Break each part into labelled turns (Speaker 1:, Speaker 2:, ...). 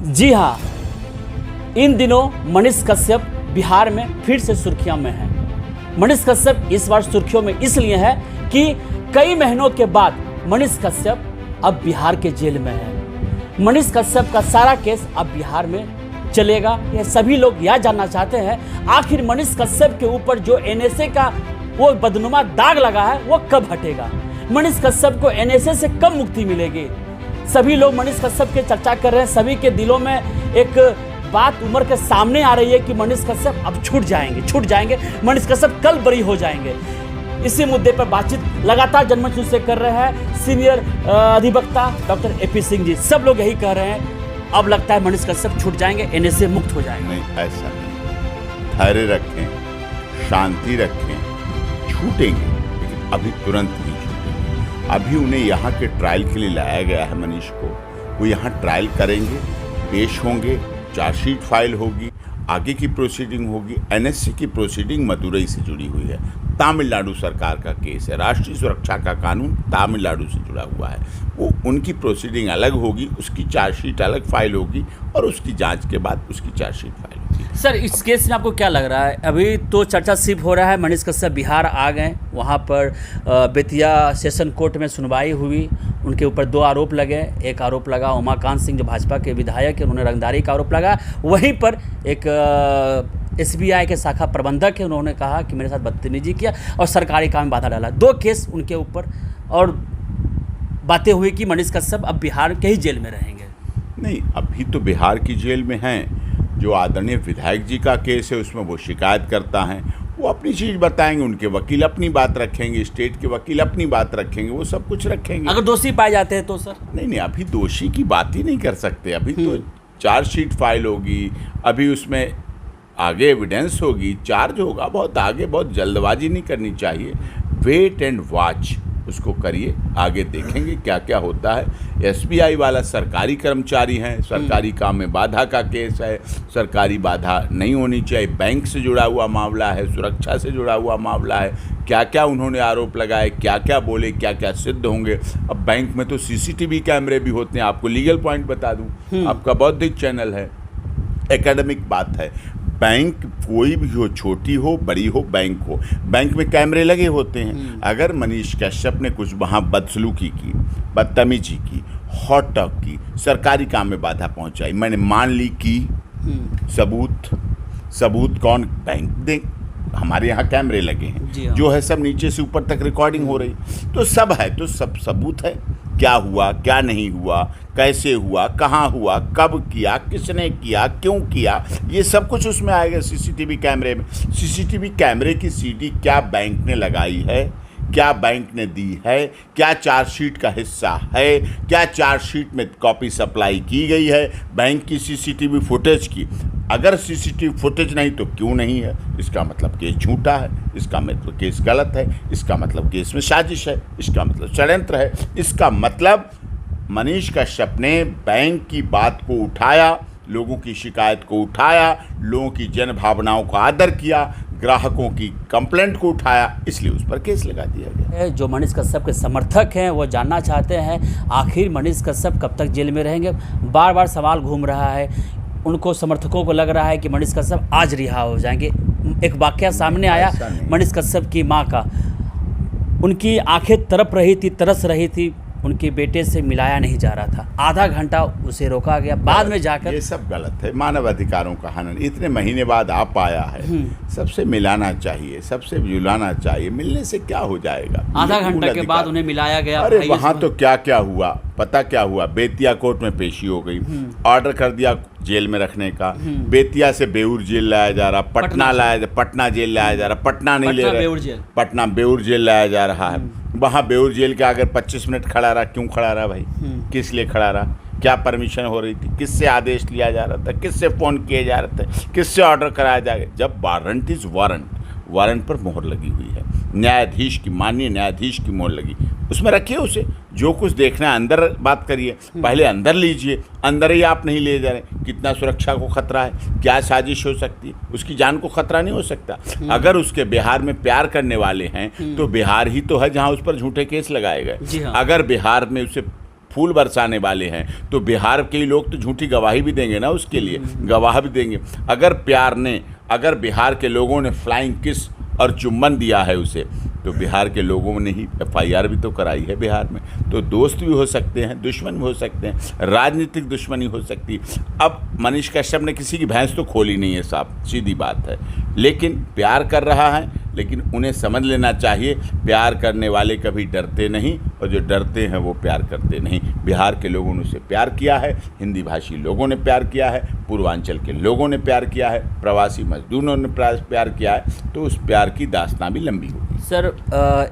Speaker 1: जी हाँ, इन दिनों मनीष कश्यप बिहार में फिर से सुर्खियों में है। मनीष कश्यप इस बार सुर्खियों में इसलिए है कि कई महीनों के बाद मनीष कश्यप अब बिहार के जेल में है। मनीष कश्यप का सारा केस अब बिहार में चलेगा। ये सभी लोग यह जानना चाहते हैं आखिर मनीष कश्यप के ऊपर जो एनएसए का वो बदनुमा दाग लगा है वो कब हटेगा। मनीष कश्यप को एनएसए से कब मुक्ति मिलेगी। सभी लोग मनीष कश्यप की चर्चा कर रहे हैं। सभी के दिलों में एक बात उम्र के सामने आ रही है कि मनीष कश्यप अब छूट जाएंगे, मनीष कश्यप कल बरी हो जाएंगे। इसी मुद्दे पर बातचीत लगातार जनमंच से कर रहे हैं सीनियर अधिवक्ता डॉक्टर एपी सिंह जी। सब लोग यही कह रहे हैं अब लगता है मनीष कश्यप छूट जाएंगे, एनएसए मुक्त हो जाएंगे।
Speaker 2: नहीं, ऐसा नहीं। धैर्य रखें, शांति रखें, छूटेंगे लेकिन अभी तुरंत नहीं छूटेंगे। अभी उन्हें यहाँ के ट्रायल के लिए लाया गया है मनीष को। वो यहाँ ट्रायल करेंगे, पेश होंगे, चार्जशीट फाइल होगी, आगे की प्रोसीडिंग होगी। एनएसए की प्रोसीडिंग मदुरई से जुड़ी हुई है, तमिलनाडु सरकार का केस है। राष्ट्रीय सुरक्षा का कानून तमिलनाडु से जुड़ा हुआ है। वो उनकी प्रोसीडिंग अलग होगी, उसकी चार्जशीट अलग फाइल होगी और उसकी जांच के बाद उसकी चार्जशीट फाइल होगी।
Speaker 1: सर, इस केस में आपको क्या लग रहा है? अभी तो चर्चा सिर्फ हो रहा है मनीष कश्यप बिहार आ गए, वहाँ पर बेतिया सेशन कोर्ट में सुनवाई हुई, उनके ऊपर 2 आरोप लगे। एक आरोप लगा उमाकांत सिंह जो भाजपा के विधायक है, उन्होंने रंगदारी का आरोप लगा। वहीं पर एक एसबीआई के शाखा प्रबंधक है, उन्होंने कहा कि मेरे साथ बदतमीजी किया और सरकारी काम में बाधा डाला। 2 केस उनके ऊपर और बातें हुई कि मनीष कश्यप अब बिहार के ही जेल में रहेंगे।
Speaker 2: नहीं, अभी तो बिहार की जेल में हैं। जो आदरणीय विधायक जी का केस है उसमें वो शिकायत करता है, वो अपनी चीज़ बताएंगे, उनके वकील अपनी बात रखेंगे, स्टेट के वकील अपनी बात रखेंगे, वो सब कुछ रखेंगे।
Speaker 1: अगर दोषी पाए जाते हैं तो सर?
Speaker 2: नहीं, अभी दोषी की बात ही नहीं कर सकते। अभी तो चार्जशीट फाइल होगी, अभी उसमें आगे एविडेंस होगी, चार्ज होगा, बहुत आगे, बहुत जल्दबाजी नहीं करनी चाहिए। वेट एंड वॉच उसको करिए, आगे देखेंगे क्या क्या होता है। एसबीआई वाला सरकारी कर्मचारी हैं, सरकारी काम में बाधा का केस है, सरकारी बाधा नहीं होनी चाहिए। बैंक से जुड़ा हुआ मामला है, सुरक्षा से जुड़ा हुआ मामला है। क्या क्या उन्होंने आरोप लगाए, क्या क्या बोले, क्या क्या सिद्ध होंगे। अब बैंक में तो सीसीटीवी कैमरे भी होते हैं। आपको लीगल पॉइंट बता दूं, आपका बौद्धिक चैनल है, एकेडमिक बात है। बैंक कोई भी हो, छोटी हो बड़ी हो, बैंक में कैमरे लगे होते हैं। अगर मनीष कश्यप ने कुछ वहाँ बदसलूकी की, बदतमीजी की, हॉट टॉक की, सरकारी काम में बाधा पहुँचाई, मैंने मान ली की, सबूत कौन? बैंक दे। हमारे यहाँ कैमरे लगे हैं, जो है सब नीचे से ऊपर तक रिकॉर्डिंग हो रही, तो सब है, तो सब सबूत है। क्या हुआ, क्या नहीं हुआ, कैसे हुआ, कहाँ हुआ, कब किया, किसने किया, क्यों किया, ये सब कुछ उसमें आएगा सीसीटीवी कैमरे में। सीसीटीवी कैमरे की सीडी क्या बैंक ने लगाई है, क्या बैंक ने दी है, क्या चार्जशीट का हिस्सा है, क्या चार्जशीट में कॉपी सप्लाई की गई है बैंक की सीसीटीवी फुटेज की। अगर सीसीटीवी फुटेज नहीं तो क्यों नहीं है? इसका मतलब केस झूठा है, इसका मतलब केस गलत है, इसका मतलब केस में साजिश है, इसका मतलब षड्यंत्र है। इसका मतलब मनीष कश्यप ने बैंक की बात को उठाया, लोगों की शिकायत को उठाया, लोगों की जन भावनाओं का आदर किया, ग्राहकों की कंप्लेंट को उठाया, इसलिए उस पर केस लगा दिया गया।
Speaker 1: जो मनीष कश्यप के समर्थक हैं वो जानना चाहते हैं आखिर मनीष कश्यप कब तक जेल में रहेंगे। बार बार सवाल घूम रहा है, उनको समर्थकों को लग रहा है कि मनीष कश्यप आज रिहा हो जाएंगे। एक वाकया सामने आया मनीष कश्यप की मां का, उनकी आंखें तरस रही थी, उनके बेटे से मिलाया नहीं जा रहा था, आधा घंटा उसे रोका गया, बाद में जाकर।
Speaker 2: ये सब गलत है, मानव अधिकारों का हनन। इतने महीने बाद आप आया है, सबसे मिलाना चाहिए, सबसे जुलाना चाहिए, मिलने से क्या हो जाएगा?
Speaker 1: आधा घंटा के बाद उन्हें मिलाया गया।
Speaker 2: अरे वहाँ तो क्या क्या हुआ, पता क्या हुआ? बेतिया कोर्ट में पेशी हो गई, ऑर्डर कर दिया जेल में रखने का। बेतिया से बेऊर जेल लाया जा रहा, पटना जेल लाया जा रहा, पटना नहीं ले रहा, पटना बेऊर जेल लाया जा रहा है। वहाँ बेऊर जेल के अगर 25 मिनट खड़ा रहा, क्यों खड़ा रहा भाई? किस लिए खड़ा रहा? क्या परमिशन हो रही थी? किससे आदेश लिया जा रहा था? किससे फ़ोन किए जा रहे थे? किससे ऑर्डर कराया जाएगा? जब वारंट इज़ वारंट पर मोहर लगी हुई है, न्यायाधीश की, माननीय न्यायाधीश की मोहर लगी, उसमें रखिए उसे। जो कुछ देखना है अंदर बात करिए, पहले अंदर लीजिए। अंदर ही आप नहीं ले जा रहे, कितना सुरक्षा को खतरा है, क्या साजिश हो सकती है, उसकी जान को खतरा नहीं हो सकता। अगर उसके बिहार में प्यार करने वाले हैं तो बिहार ही तो है जहां उस पर झूठे केस लगाए गए। अगर बिहार में उसे फूल बरसाने वाले हैं, तो बिहार के लोग तो झूठी गवाही भी देंगे ना, उसके लिए गवाह भी देंगे। अगर बिहार के लोगों ने फ्लाइंग किस और चुम्बन दिया है उसे, तो बिहार के लोगों ने ही FIR भी तो कराई है बिहार में। तो दोस्त भी हो सकते हैं, दुश्मन भी हो सकते हैं, राजनीतिक दुश्मनी हो सकती है। अब मनीष कश्यप ने किसी की भैंस तो खोली नहीं है साहब, सीधी बात है, लेकिन प्यार कर रहा है। लेकिन उन्हें समझ लेना चाहिए, प्यार करने वाले कभी डरते नहीं, और जो डरते हैं वो प्यार करते नहीं। बिहार के लोगों ने उसे प्यार किया है, हिंदी भाषी लोगों ने प्यार किया है, पूर्वांचल के लोगों ने प्यार किया है, प्रवासी मजदूरों ने प्यार किया है, तो उस प्यार की दास्तां भी लंबी होगी।
Speaker 1: सर,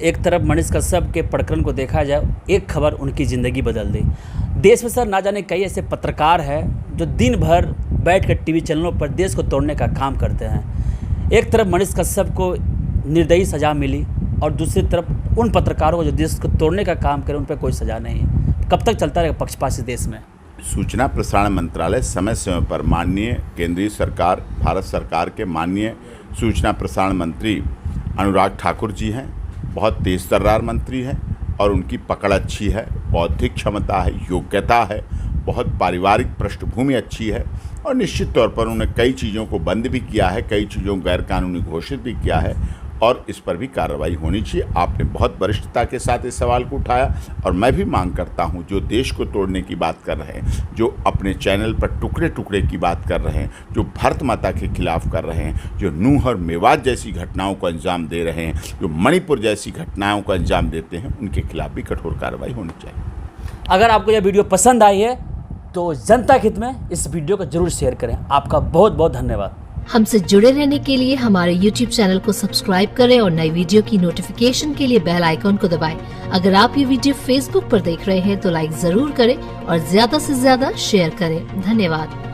Speaker 1: एक तरफ मनीष कश्यप के प्रकरण को देखा जाए, एक खबर उनकी ज़िंदगी बदल दी। देश में सर ना जाने कई ऐसे पत्रकार हैं जो दिन भर बैठ कर TV चैनलों पर देश को तोड़ने का काम करते हैं। एक तरफ मनीष कश्यप को निर्दयी सज़ा मिली, और दूसरी तरफ उन पत्रकारों को जो देश को तोड़ने का काम करें उन पर कोई सज़ा नहीं है। कब तक चलता रहेगा पक्षपात इस देश में?
Speaker 2: सूचना प्रसारण मंत्रालय समय समय पर माननीय केंद्रीय सरकार, भारत सरकार के माननीय सूचना प्रसारण मंत्री अनुराग ठाकुर जी हैं, बहुत तेज तर्रार मंत्री हैं, और उनकी पकड़ अच्छी है, बौद्धिक क्षमता है, योग्यता है, बहुत पारिवारिक पृष्ठभूमि अच्छी है, और निश्चित तौर पर उन्होंने कई चीज़ों को बंद भी किया है, कई चीज़ों को गैरकानूनी घोषित भी किया है, और इस पर भी कार्रवाई होनी चाहिए। आपने बहुत वरिष्ठता के साथ इस सवाल को उठाया, और मैं भी मांग करता हूं, जो देश को तोड़ने की बात कर रहे हैं, जो अपने चैनल पर टुकड़े टुकड़े की बात कर रहे हैं, जो भारत माता के खिलाफ कर रहे हैं, जो नूह और मेवात जैसी घटनाओं को अंजाम दे रहे हैं, जो मणिपुर जैसी घटनाओं को अंजाम देते हैं, उनके खिलाफ भी कठोर कार्रवाई होनी चाहिए।
Speaker 1: अगर आपको यह वीडियो पसंद आई है तो जनता के हित में इस वीडियो को जरूर शेयर करें। आपका बहुत बहुत धन्यवाद।
Speaker 3: हमसे जुड़े रहने के लिए हमारे YouTube चैनल को सब्सक्राइब करें और नई वीडियो की नोटिफिकेशन के लिए बेल आइकॉन को दबाएं। अगर आप ये वीडियो Facebook पर देख रहे हैं तो लाइक जरूर करें और ज्यादा से ज्यादा शेयर करें। धन्यवाद।